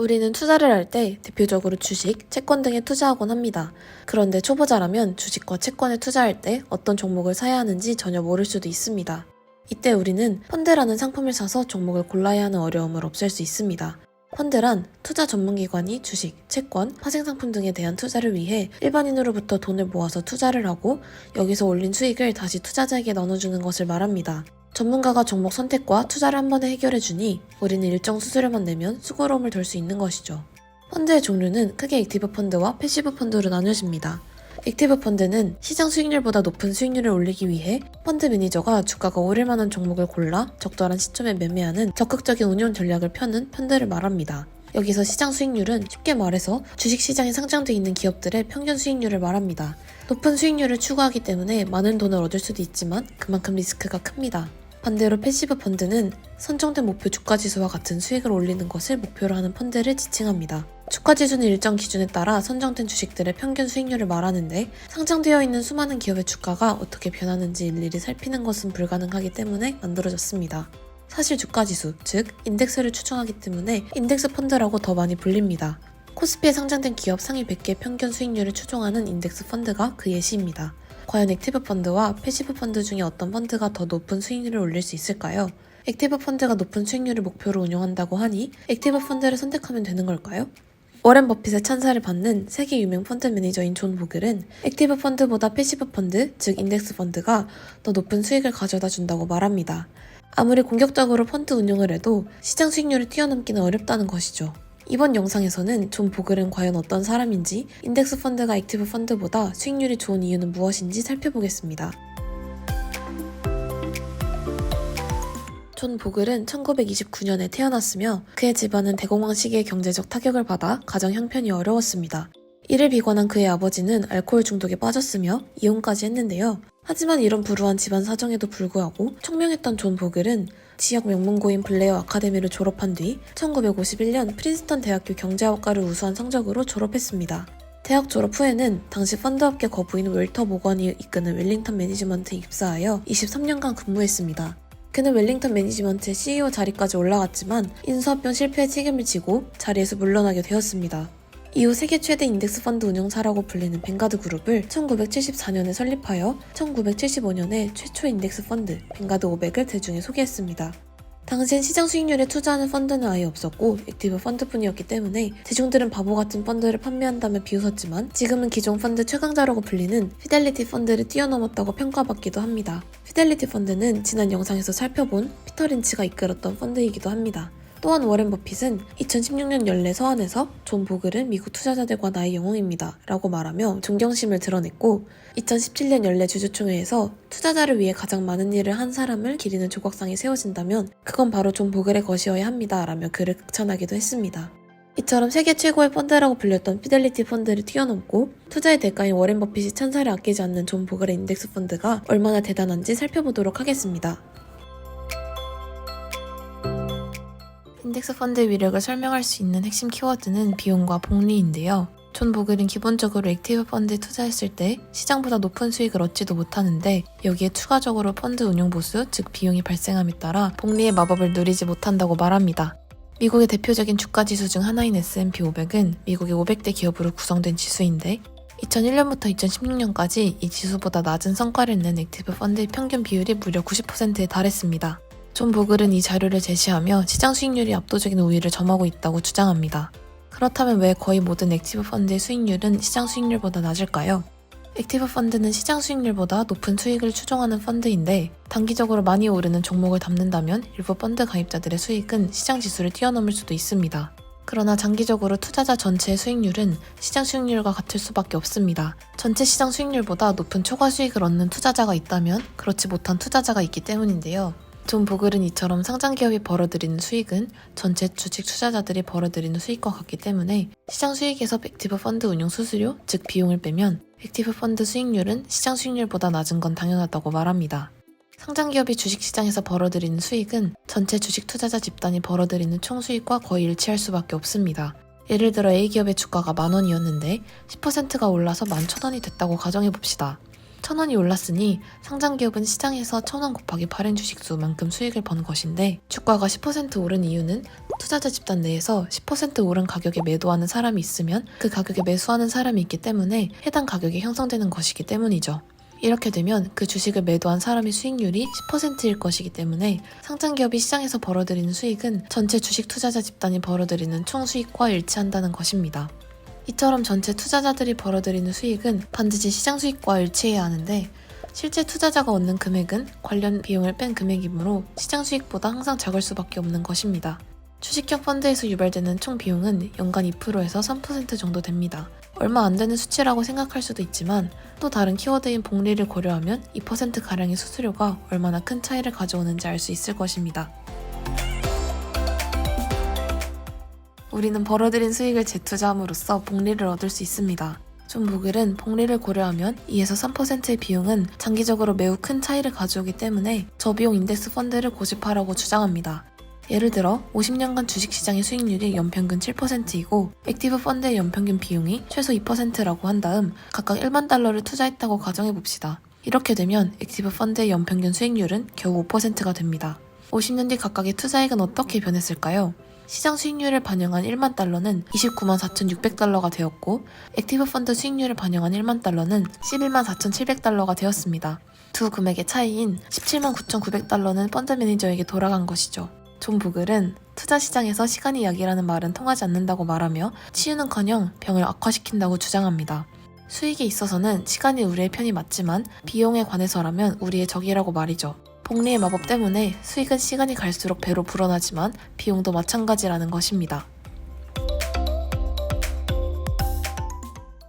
우리는 투자를 할 때 대표적으로 주식, 채권 등에 투자하곤 합니다. 그런데 초보자라면 주식과 채권에 투자할 때 어떤 종목을 사야 하는지 전혀 모를 수도 있습니다. 이때 우리는 펀드라는 상품을 사서 종목을 골라야 하는 어려움을 없앨 수 있습니다. 펀드란 투자 전문기관이 주식, 채권, 파생상품 등에 대한 투자를 위해 일반인으로부터 돈을 모아서 투자를 하고 여기서 올린 수익을 다시 투자자에게 나눠주는 것을 말합니다. 전문가가 종목 선택과 투자를 한 번에 해결해주니 우리는 일정 수수료만 내면 수고로움을 덜 수 있는 것이죠. 펀드의 종류는 크게 액티브 펀드와 패시브 펀드로 나뉘어집니다. 액티브 펀드는 시장 수익률보다 높은 수익률을 올리기 위해 펀드 매니저가 주가가 오를 만한 종목을 골라 적절한 시점에 매매하는 적극적인 운용 전략을 펴는 펀드를 말합니다. 여기서 시장 수익률은 쉽게 말해서 주식시장에 상장되어 있는 기업들의 평균 수익률을 말합니다. 높은 수익률을 추구하기 때문에 많은 돈을 얻을 수도 있지만 그만큼 리스크가 큽니다. 반대로 패시브 펀드는 선정된 목표 주가지수와 같은 수익을 올리는 것을 목표로 하는 펀드를 지칭합니다. 주가지수는 일정 기준에 따라 선정된 주식들의 평균 수익률을 말하는데 상장되어 있는 수많은 기업의 주가가 어떻게 변하는지 일일이 살피는 것은 불가능하기 때문에 만들어졌습니다. 사실 주가지수, 즉 인덱스를 추정하기 때문에 인덱스 펀드라고 더 많이 불립니다. 코스피에 상장된 기업 상위 100개 평균 수익률을 추정하는 인덱스 펀드가 그 예시입니다. 과연 액티브 펀드와 패시브 펀드 중에 어떤 펀드가 더 높은 수익률을 올릴 수 있을까요? 액티브 펀드가 높은 수익률을 목표로 운용한다고 하니 액티브 펀드를 선택하면 되는 걸까요? 워렌 버핏의 찬사를 받는 세계 유명 펀드 매니저인 존 보글은 액티브 펀드보다 패시브 펀드, 즉 인덱스 펀드가 더 높은 수익을 가져다 준다고 말합니다. 아무리 공격적으로 펀드 운용을 해도 시장 수익률을 뛰어넘기는 어렵다는 것이죠. 이번 영상에서는 존 보글은 과연 어떤 사람인지, 인덱스 펀드가 액티브 펀드보다 수익률이 좋은 이유는 무엇인지 살펴보겠습니다. 존 보글은 1929년에 태어났으며 그의 집안은 대공황 시기의 경제적 타격을 받아 가정 형편이 어려웠습니다. 이를 비관한 그의 아버지는 알코올 중독에 빠졌으며 이혼까지 했는데요. 하지만 이런 불우한 집안 사정에도 불구하고 청명했던 존 보글은 지역 명문고인 블레어 아카데미를 졸업한 뒤 1951년 프린스턴 대학교 경제학과를 우수한 성적으로 졸업했습니다. 대학 졸업 후에는 당시 펀드업계 거부인 웰터 모건이 이끄는 웰링턴 매니지먼트에 입사하여 23년간 근무했습니다. 그는 웰링턴 매니지먼트의 CEO 자리까지 올라갔지만 인수합병 실패에 책임을 지고 자리에서 물러나게 되었습니다. 이후 세계 최대 인덱스 펀드 운영사라고 불리는 벵가드 그룹을 1974년에 설립하여 1975년에 최초 인덱스 펀드 벵가드 500을 대중에 소개했습니다. 당시엔 시장 수익률에 투자하는 펀드는 아예 없었고 액티브 펀드뿐이었기 때문에 대중들은 바보 같은 펀드를 판매한다며 비웃었지만 지금은 기존 펀드 최강자라고 불리는 피델리티 펀드를 뛰어넘었다고 평가받기도 합니다. 피델리티 펀드는 지난 영상에서 살펴본 피터 린치가 이끌었던 펀드이기도 합니다. 또한 워렌 버핏은 2016년 연례 서한에서 존 보글은 미국 투자자들과 나의 영웅입니다 라고 말하며 존경심을 드러냈고 2017년 연례 주주총회에서 투자자를 위해 가장 많은 일을 한 사람을 기리는 조각상이 세워진다면 그건 바로 존 보글의 것이어야 합니다 라며 그를 극찬하기도 했습니다. 이처럼 세계 최고의 펀드라고 불렸던 피델리티 펀드를 뛰어넘고 투자의 대가인 워렌 버핏이 찬사를 아끼지 않는 존 보글의 인덱스 펀드가 얼마나 대단한지 살펴보도록 하겠습니다. 인덱스 펀드의 위력을 설명할 수 있는 핵심 키워드는 비용과 복리인데요. 존 보글은 기본적으로 액티브 펀드에 투자했을 때 시장보다 높은 수익을 얻지도 못하는데 여기에 추가적으로 펀드 운용 보수, 즉 비용이 발생함에 따라 복리의 마법을 누리지 못한다고 말합니다. 미국의 대표적인 주가지수 중 하나인 S&P 500은 미국의 500대 기업으로 구성된 지수인데 2001년부터 2016년까지 이 지수보다 낮은 성과를 낸 액티브 펀드의 평균 비율이 무려 90%에 달했습니다. 존 보글은 이 자료를 제시하며 시장 수익률이 압도적인 우위를 점하고 있다고 주장합니다. 그렇다면 왜 거의 모든 액티브 펀드의 수익률은 시장 수익률보다 낮을까요? 액티브 펀드는 시장 수익률보다 높은 수익을 추정하는 펀드인데 단기적으로 많이 오르는 종목을 담는다면 일부 펀드 가입자들의 수익은 시장 지수를 뛰어넘을 수도 있습니다. 그러나 장기적으로 투자자 전체의 수익률은 시장 수익률과 같을 수밖에 없습니다. 전체 시장 수익률보다 높은 초과 수익을 얻는 투자자가 있다면 그렇지 못한 투자자가 있기 때문인데요. 존 보글은 이처럼 상장기업이 벌어들이는 수익은 전체 주식 투자자들이 벌어들이는 수익과 같기 때문에 시장 수익에서 액티브 펀드 운용 수수료, 즉 비용을 빼면 액티브 펀드 수익률은 시장 수익률보다 낮은 건 당연하다고 말합니다. 상장기업이 주식시장에서 벌어들이는 수익은 전체 주식 투자자 집단이 벌어들이는 총 수익과 거의 일치할 수밖에 없습니다. 예를 들어 A기업의 주가가 10,000원이었는데 10%가 올라서 11,000원이 됐다고 가정해봅시다. 1,000원이 올랐으니 상장기업은 시장에서 1,000원 곱하기 발행 주식수만큼 수익을 번 것인데 주가가 10% 오른 이유는 투자자 집단 내에서 10% 오른 가격에 매도하는 사람이 있으면 그 가격에 매수하는 사람이 있기 때문에 해당 가격이 형성되는 것이기 때문이죠. 이렇게 되면 그 주식을 매도한 사람의 수익률이 10%일 것이기 때문에 상장기업이 시장에서 벌어들이는 수익은 전체 주식 투자자 집단이 벌어들이는 총 수익과 일치한다는 것입니다. 이처럼 전체 투자자들이 벌어들이는 수익은 반드시 시장 수익과 일치해야 하는데 실제 투자자가 얻는 금액은 관련 비용을 뺀 금액이므로 시장 수익보다 항상 작을 수밖에 없는 것입니다. 주식형 펀드에서 유발되는 총 비용은 연간 2%에서 3% 정도 됩니다. 얼마 안 되는 수치라고 생각할 수도 있지만 또 다른 키워드인 복리를 고려하면 2%가량의 수수료가 얼마나 큰 차이를 가져오는지 알 수 있을 것입니다. 우리는 벌어들인 수익을 재투자함으로써 복리를 얻을 수 있습니다. 존 보글은 복리를 고려하면 2에서 3%의 비용은 장기적으로 매우 큰 차이를 가져오기 때문에 저비용 인덱스 펀드를 고집하라고 주장합니다. 예를 들어 50년간 주식시장의 수익률이 연평균 7%이고 액티브 펀드의 연평균 비용이 최소 2%라고 한 다음 각각 1만 달러를 투자했다고 가정해봅시다. 이렇게 되면 액티브 펀드의 연평균 수익률은 겨우 5%가 됩니다. 50년 뒤 각각의 투자액은 어떻게 변했을까요? 시장 수익률을 반영한 1만 달러는 29만 4,600달러가 되었고 액티브 펀드 수익률을 반영한 1만 달러는 11만 4,700달러가 되었습니다. 두 금액의 차이인 17만 9,900달러는 펀드 매니저에게 돌아간 것이죠. 존 보글은 투자 시장에서 시간이 약이라는 말은 통하지 않는다고 말하며 치유는커녕 병을 악화시킨다고 주장합니다. 수익에 있어서는 시간이 우리의 편이 맞지만 비용에 관해서라면 우리의 적이라고 말이죠. 복리의 마법 때문에 수익은 시간이 갈수록 배로 불어나지만 비용도 마찬가지라는 것입니다.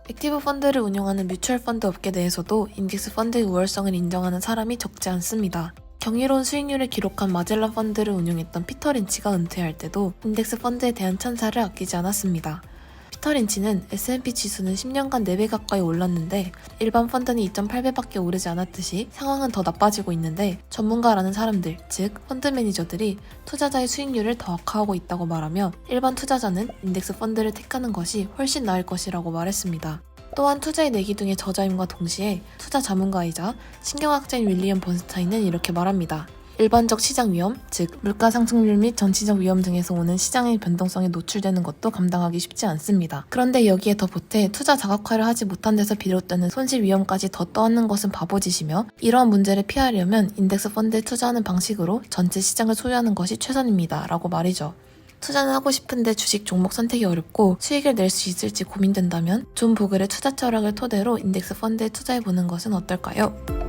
액티브 펀드를 운용하는 뮤추얼 펀드 업계 내에서도 인덱스 펀드의 우월성을 인정하는 사람이 적지 않습니다. 경이로운 수익률을 기록한 마젤란 펀드를 운용했던 피터 린치가 은퇴할 때도 인덱스 펀드에 대한 찬사를 아끼지 않았습니다. 피터 린치는 S&P 지수는 10년간 4배 가까이 올랐는데 일반 펀드는 2.8배밖에 오르지 않았듯이 상황은 더 나빠지고 있는데 전문가라는 사람들, 즉 펀드 매니저들이 투자자의 수익률을 더 악화하고 있다고 말하며 일반 투자자는 인덱스 펀드를 택하는 것이 훨씬 나을 것이라고 말했습니다. 또한 투자의 내기 등의 저자임과 동시에 투자 자문가이자 신경학자인 윌리엄 번스타인은 이렇게 말합니다. 일반적 시장 위험, 즉 물가 상승률 및 전치적 위험 등에서 오는 시장의 변동성에 노출되는 것도 감당하기 쉽지 않습니다. 그런데 여기에 더 보태 투자 자각화를 하지 못한 데서 비롯되는 손실 위험까지 더 떠안는 것은 바보짓이며 이러한 문제를 피하려면 인덱스 펀드에 투자하는 방식으로 전체 시장을 소유하는 것이 최선입니다. 라고 말이죠. 투자는 하고 싶은데 주식 종목 선택이 어렵고 수익을 낼 수 있을지 고민된다면 존 보글의 투자 철학을 토대로 인덱스 펀드에 투자해보는 것은 어떨까요?